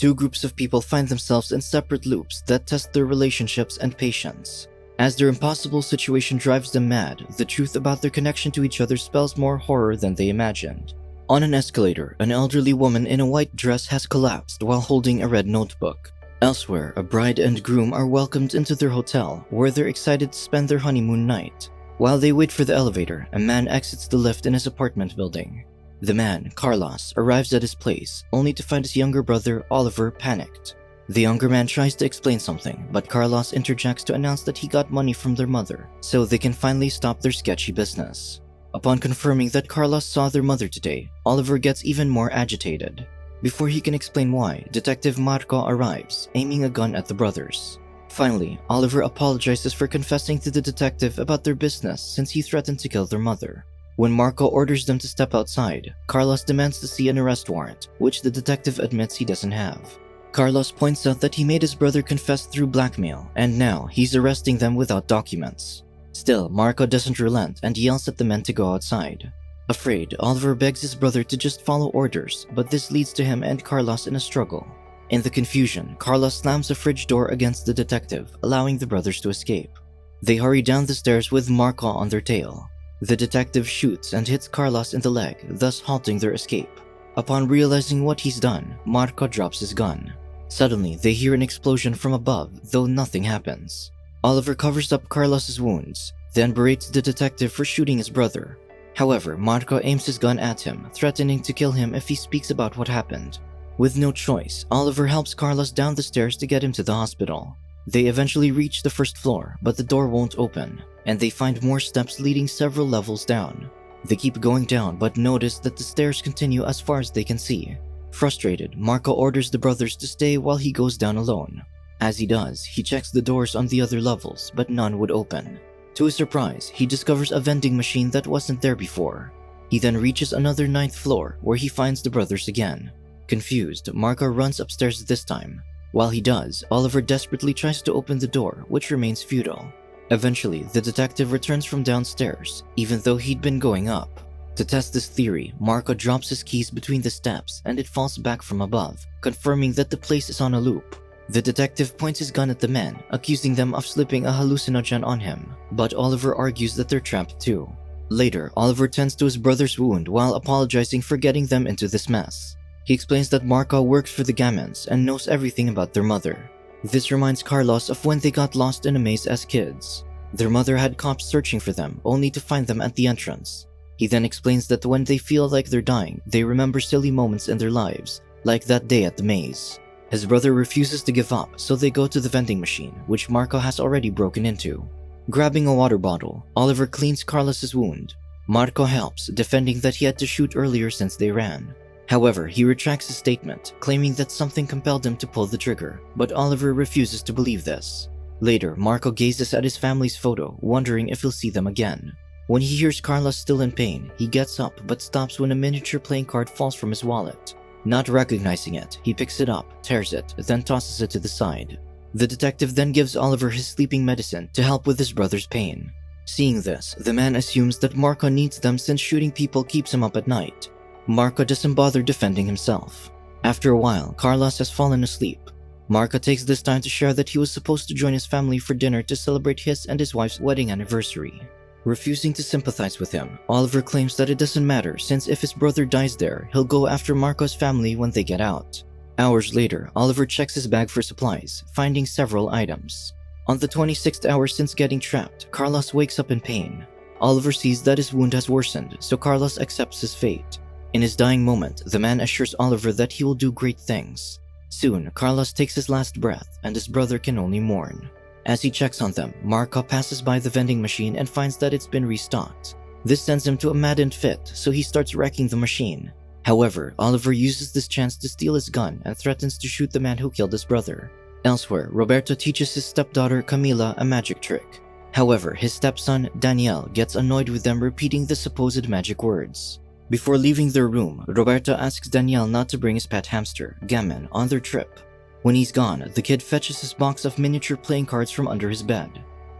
Two groups of people find themselves in separate loops that test their relationships and patience. As their impossible situation drives them mad, the truth about their connection to each other spells more horror than they imagined. On an escalator, an elderly woman in a white dress has collapsed while holding a red notebook. Elsewhere, a bride and groom are welcomed into their hotel, where they're excited to spend their honeymoon night. While they wait for the elevator, a man exits the lift in his apartment building. The man, Carlos, arrives at his place, only to find his younger brother, Oliver, panicked. The younger man tries to explain something, but Carlos interjects to announce that he got money from their mother, so they can finally stop their sketchy business. Upon confirming that Carlos saw their mother today, Oliver gets even more agitated. Before he can explain why, Detective Marco arrives, aiming a gun at the brothers. Finally, Oliver apologizes for confessing to the detective about their business since he threatened to kill their mother. When Marco orders them to step outside, Carlos demands to see an arrest warrant, which the detective admits he doesn't have. Carlos points out that he made his brother confess through blackmail, and now he's arresting them without documents. Still, Marco doesn't relent and yells at the men to go outside. Afraid, Oliver begs his brother to just follow orders, but this leads to him and Carlos in a struggle. In the confusion, Carlos slams a fridge door against the detective, allowing the brothers to escape. They hurry down the stairs with Marco on their tail. The detective shoots and hits Carlos in the leg, thus halting their escape. Upon realizing what he's done, Marco drops his gun. Suddenly, they hear an explosion from above, though nothing happens. Oliver covers up Carlos's wounds, then berates the detective for shooting his brother. However, Marco aims his gun at him, threatening to kill him if he speaks about what happened. With no choice, Oliver helps Carlos down the stairs to get him to the hospital. They eventually reach the first floor, but the door won't open, and they find more steps leading several levels down. They keep going down but notice that the stairs continue as far as they can see. Frustrated, Marco orders the brothers to stay while he goes down alone. As he does, he checks the doors on the other levels, but none would open. To his surprise, he discovers a vending machine that wasn't there before. He then reaches another 9th floor, where he finds the brothers again. Confused, Marco runs upstairs this time. While he does, Oliver desperately tries to open the door, which remains futile. Eventually, the detective returns from downstairs, even though he'd been going up. To test this theory, Marco drops his keys between the steps and it falls back from above, confirming that the place is on a loop. The detective points his gun at the men, accusing them of slipping a hallucinogen on him, but Oliver argues that they're trapped too. Later, Oliver tends to his brother's wound while apologizing for getting them into this mess. He explains that Marco works for the Gammons and knows everything about their mother. This reminds Carlos of when they got lost in a maze as kids. Their mother had cops searching for them, only to find them at the entrance. He then explains that when they feel like they're dying, they remember silly moments in their lives, like that day at the maze. His brother refuses to give up, so they go to the vending machine, which Marco has already broken into. Grabbing a water bottle, Oliver cleans Carlos's wound. Marco helps, defending that he had to shoot earlier since they ran. However, he retracts his statement, claiming that something compelled him to pull the trigger, but Oliver refuses to believe this. Later, Marco gazes at his family's photo, wondering if he'll see them again. When he hears Carlos still in pain, he gets up but stops when a miniature playing card falls from his wallet. Not recognizing it, he picks it up, tears it, then tosses it to the side. The detective then gives Oliver his sleeping medicine to help with his brother's pain. Seeing this, the man assumes that Marco needs them since shooting people keeps him up at night. Marco doesn't bother defending himself. After a while, Carlos has fallen asleep. Marco takes this time to share that he was supposed to join his family for dinner to celebrate his and his wife's wedding anniversary. Refusing to sympathize with him, Oliver claims that it doesn't matter since if his brother dies there, he'll go after Marco's family when they get out. Hours later, Oliver checks his bag for supplies, finding several items. On the 26th hour since getting trapped, Carlos wakes up in pain. Oliver sees that his wound has worsened, so Carlos accepts his fate. In his dying moment, the man assures Oliver that he will do great things. Soon, Carlos takes his last breath, and his brother can only mourn. As he checks on them, Marco passes by the vending machine and finds that it's been restocked. This sends him to a maddened fit, so he starts wrecking the machine. However, Oliver uses this chance to steal his gun and threatens to shoot the man who killed his brother. Elsewhere, Roberto teaches his stepdaughter Camila a magic trick. However, his stepson Daniel gets annoyed with them repeating the supposed magic words. Before leaving their room, Roberto asks Daniel not to bring his pet hamster, Gammon, on their trip. When he's gone, the kid fetches his box of miniature playing cards from under his bed.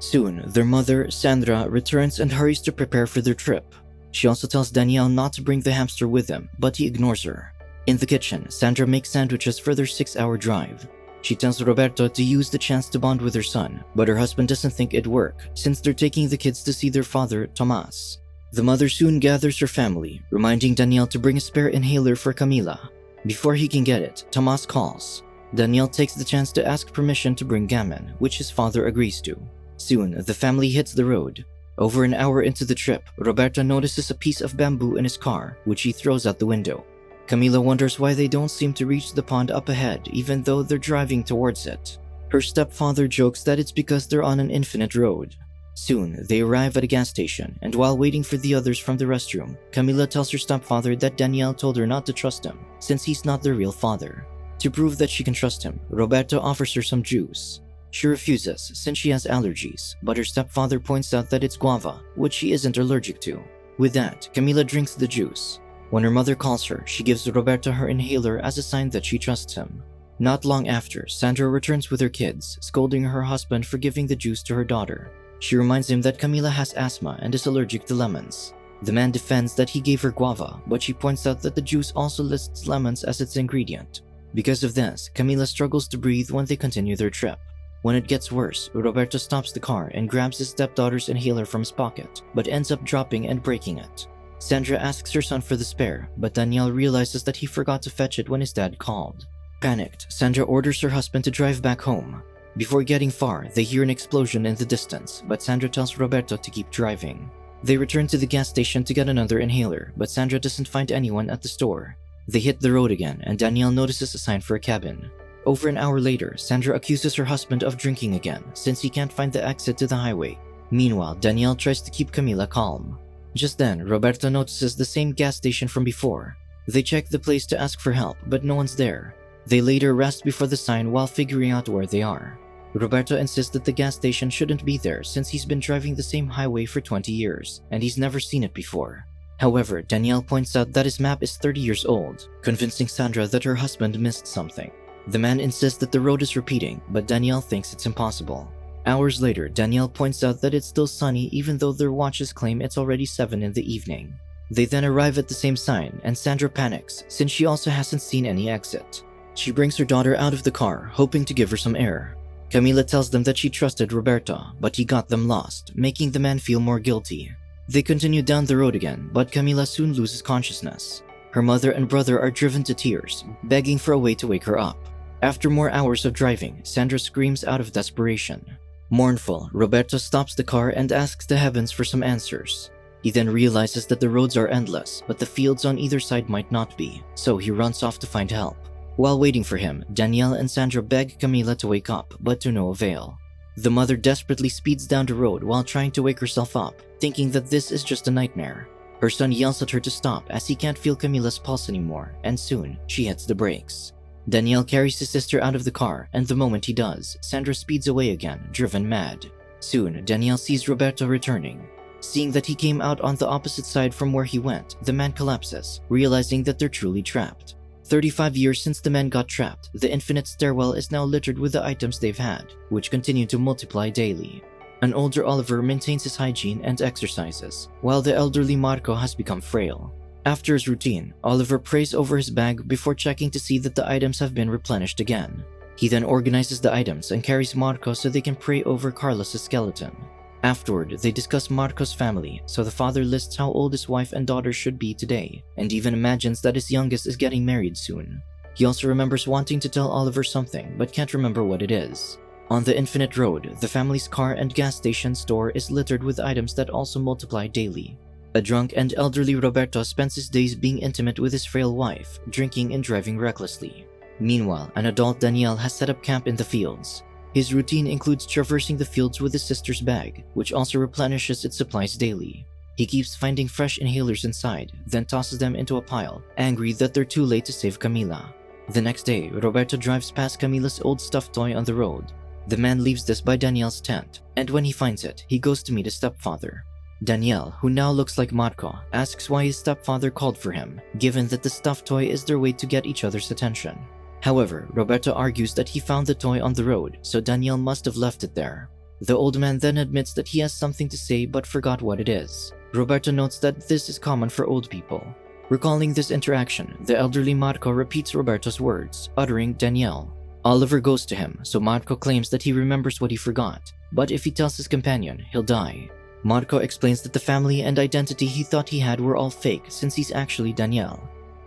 Soon, their mother, Sandra, returns and hurries to prepare for their trip. She also tells Daniel not to bring the hamster with him, but he ignores her. In the kitchen, Sandra makes sandwiches for their 6-hour drive. She tells Roberto to use the chance to bond with her son, but her husband doesn't think it'd work since they're taking the kids to see their father, Tomas. The mother soon gathers her family, reminding Daniel to bring a spare inhaler for Camila. Before he can get it, Tomas calls. Daniel takes the chance to ask permission to bring gammon, which his father agrees to. Soon, the family hits the road. Over an hour into the trip, Roberto notices a piece of bamboo in his car, which he throws out the window. Camila wonders why they don't seem to reach the pond up ahead, even though they're driving towards it. Her stepfather jokes that it's because they're on an infinite road. Soon, they arrive at a gas station, and while waiting for the others from the restroom, Camila tells her stepfather that Daniel told her not to trust him, since he's not their real father. To prove that she can trust him, Roberto offers her some juice. She refuses since she has allergies, but her stepfather points out that it's guava, which she isn't allergic to. With that, Camila drinks the juice. When her mother calls her, she gives Roberto her inhaler as a sign that she trusts him. Not long after, Sandra returns with her kids, scolding her husband for giving the juice to her daughter. She reminds him that Camila has asthma and is allergic to lemons. The man defends that he gave her guava, but she points out that the juice also lists lemons as its ingredient. Because of this, Camila struggles to breathe when they continue their trip. When it gets worse, Roberto stops the car and grabs his stepdaughter's inhaler from his pocket, but ends up dropping and breaking it. Sandra asks her son for the spare, but Daniel realizes that he forgot to fetch it when his dad called. Panicked, Sandra orders her husband to drive back home. Before getting far, they hear an explosion in the distance, but Sandra tells Roberto to keep driving. They return to the gas station to get another inhaler, but Sandra doesn't find anyone at the store. They hit the road again, and Danielle notices a sign for a cabin. Over an hour later, Sandra accuses her husband of drinking again, since he can't find the exit to the highway. Meanwhile, Danielle tries to keep Camila calm. Just then, Roberto notices the same gas station from before. They check the place to ask for help, but no one's there. They later rest before the sign while figuring out where they are. Roberto insists that the gas station shouldn't be there since he's been driving the same highway for 20 years, and he's never seen it before. However, Danielle points out that his map is 30 years old, convincing Sandra that her husband missed something. The man insists that the road is repeating, but Danielle thinks it's impossible. Hours later, Danielle points out that it's still sunny even though their watches claim it's already 7 in the evening. They then arrive at the same sign, and Sandra panics since she also hasn't seen any exit. She brings her daughter out of the car, hoping to give her some air. Camila tells them that she trusted Roberto, but he got them lost, making the man feel more guilty. They continue down the road again, but Camila soon loses consciousness. Her mother and brother are driven to tears, begging for a way to wake her up. After more hours of driving, Sandra screams out of desperation. Mournful, Roberto stops the car and asks the heavens for some answers. He then realizes that the roads are endless, but the fields on either side might not be, so he runs off to find help. While waiting for him, Danielle and Sandra beg Camila to wake up, but to no avail. The mother desperately speeds down the road while trying to wake herself up, thinking that this is just a nightmare. Her son yells at her to stop as he can't feel Camila's pulse anymore, and soon, she hits the brakes. Danielle carries his sister out of the car, and the moment he does, Sandra speeds away again, driven mad. Soon, Danielle sees Roberto returning. Seeing that he came out on the opposite side from where he went, the man collapses, realizing that they're truly trapped. 35 years since the men got trapped, the infinite stairwell is now littered with the items they've had, which continue to multiply daily. An older Oliver maintains his hygiene and exercises, while the elderly Marco has become frail. After his routine, Oliver prays over his bag before checking to see that the items have been replenished again. He then organizes the items and carries Marco so they can pray over Carlos's skeleton. Afterward, they discuss Marco's family, so the father lists how old his wife and daughter should be today, and even imagines that his youngest is getting married soon. He also remembers wanting to tell Oliver something, but can't remember what it is. On the infinite road, the family's car and gas station store is littered with items that also multiply daily. A drunk and elderly Roberto spends his days being intimate with his frail wife, drinking and driving recklessly. Meanwhile, an adult Daniel has set up camp in the fields. His routine includes traversing the fields with his sister's bag, which also replenishes its supplies daily. He keeps finding fresh inhalers inside, then tosses them into a pile, angry that they're too late to save Camila. The next day, Roberto drives past Camila's old stuffed toy on the road. The man leaves this by Danielle's tent, and when he finds it, he goes to meet his stepfather. Danielle, who now looks like Marco, asks why his stepfather called for him, given that the stuffed toy is their way to get each other's attention. However, Roberto argues that he found the toy on the road, so Danielle must have left it there. The old man then admits that he has something to say but forgot what it is. Roberto notes that this is common for old people. Recalling this interaction, the elderly Marco repeats Roberto's words, uttering Danielle. Oliver goes to him, so Marco claims that he remembers what he forgot, but if he tells his companion, he'll die. Marco explains that the family and identity he thought he had were all fake since he's actually Danielle.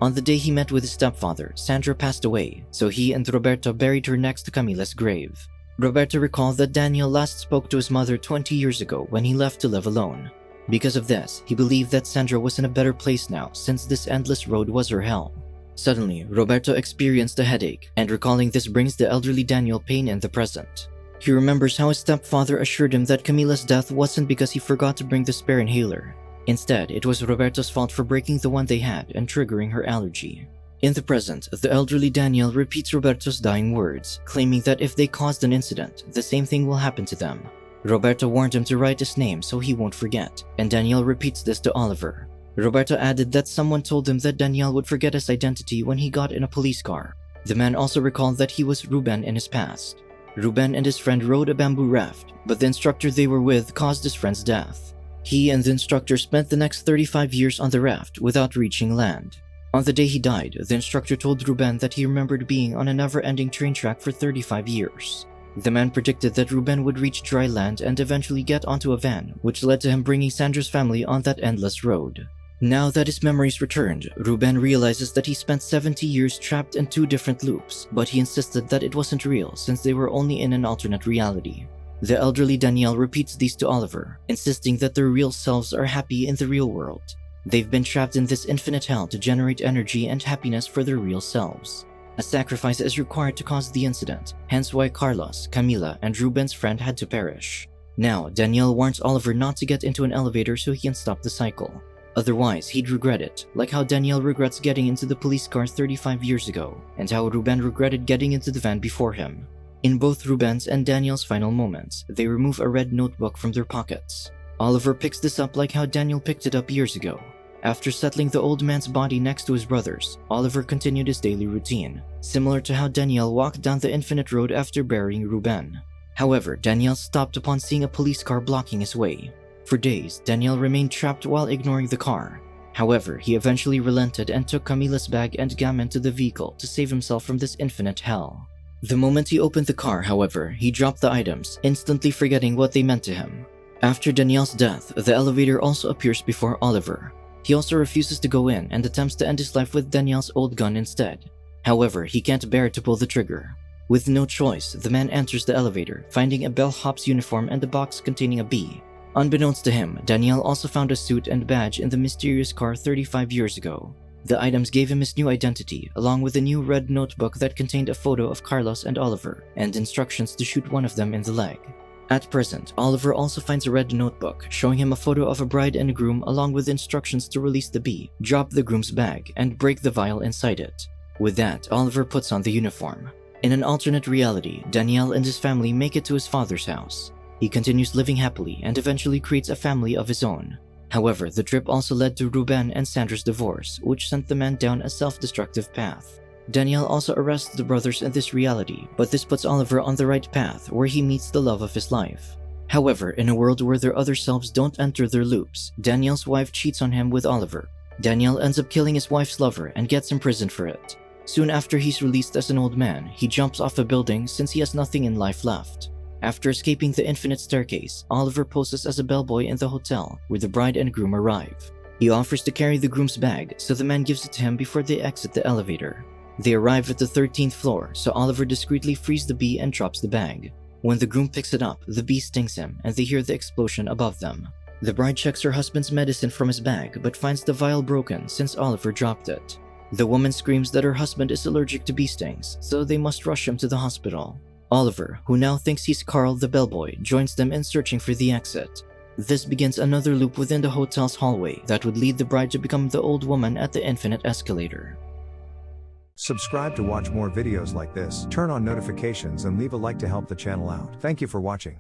On the day he met with his stepfather, Sandra passed away, so he and Roberto buried her next to Camila's grave. Roberto recalled that Daniel last spoke to his mother 20 years ago when he left to live alone. Because of this, he believed that Sandra was in a better place now since this endless road was her hell. Suddenly, Roberto experienced a headache, and recalling this brings the elderly Daniel pain in the present. He remembers how his stepfather assured him that Camila's death wasn't because he forgot to bring the spare inhaler. Instead, it was Roberto's fault for breaking the one they had and triggering her allergy. In the present, the elderly Daniel repeats Roberto's dying words, claiming that if they caused an incident, the same thing will happen to them. Roberto warned him to write his name so he won't forget, and Daniel repeats this to Oliver. Roberto added that someone told him that Daniel would forget his identity when he got in a police car. The man also recalled that he was Ruben in his past. Ruben and his friend rode a bamboo raft, but the instructor they were with caused his friend's death. He and the instructor spent the next 35 years on the raft without reaching land. On the day he died, the instructor told Ruben that he remembered being on a never-ending train track for 35 years. The man predicted that Ruben would reach dry land and eventually get onto a van, which led to him bringing Sandra's family on that endless road. Now that his memories returned, Ruben realizes that he spent 70 years trapped in 2 different loops, but he insisted that it wasn't real since they were only in an alternate reality. The elderly Danielle repeats these to Oliver, insisting that their real selves are happy in the real world. They've been trapped in this infinite hell to generate energy and happiness for their real selves. A sacrifice is required to cause the incident, hence why Carlos, Camila, and Ruben's friend had to perish. Now, Danielle warns Oliver not to get into an elevator so he can stop the cycle. Otherwise, he'd regret it, like how Danielle regrets getting into the police car 35 years ago, and how Ruben regretted getting into the van before him. In both Ruben's and Danielle's final moments, they remove a red notebook from their pockets. Oliver picks this up like how Daniel picked it up years ago. After settling the old man's body next to his brother's, Oliver continued his daily routine, similar to how Danielle walked down the infinite road after burying Ruben. However, Danielle stopped upon seeing a police car blocking his way. For days, Danielle remained trapped while ignoring the car. However, he eventually relented and took Camila's bag and gum into the vehicle to save himself from this infinite hell. The moment he opened the car, however, he dropped the items, instantly forgetting what they meant to him. After Danielle's death, the elevator also appears before Oliver. He also refuses to go in and attempts to end his life with Danielle's old gun instead. However, he can't bear to pull the trigger. With no choice, the man enters the elevator, finding a bellhop's uniform and a box containing a bee. Unbeknownst to him, Danielle also found a suit and badge in the mysterious car 35 years ago. The items gave him his new identity, along with a new red notebook that contained a photo of Carlos and Oliver, and instructions to shoot one of them in the leg. At present, Oliver also finds a red notebook showing him a photo of a bride and groom along with instructions to release the bee, drop the groom's bag, and break the vial inside it. With that, Oliver puts on the uniform. In an alternate reality, Danielle and his family make it to his father's house. He continues living happily and eventually creates a family of his own. However, the trip also led to Ruben and Sandra's divorce, which sent the man down a self-destructive path. Danielle also arrests the brothers in this reality, but this puts Oliver on the right path where he meets the love of his life. However, in a world where their other selves don't enter their loops, Danielle's wife cheats on him with Oliver. Danielle ends up killing his wife's lover and gets imprisoned for it. Soon after he's released as an old man, he jumps off a building since he has nothing in life left. After escaping the infinite staircase, Oliver poses as a bellboy in the hotel where the bride and groom arrive. He offers to carry the groom's bag, so the man gives it to him before they exit the elevator. They arrive at the 13th floor, so Oliver discreetly frees the bee and drops the bag. When the groom picks it up, the bee stings him and they hear the explosion above them. The bride checks her husband's medicine from his bag but finds the vial broken since Oliver dropped it. The woman screams that her husband is allergic to bee stings, so they must rush him to the hospital. Oliver, who now thinks he's Carl the bellboy, joins them in searching for the exit. This begins another loop within the hotel's hallway that would lead the bride to become the old woman at the infinite escalator. Subscribe to watch more videos like this, turn on notifications and leave a like to help the channel out. Thank you for watching.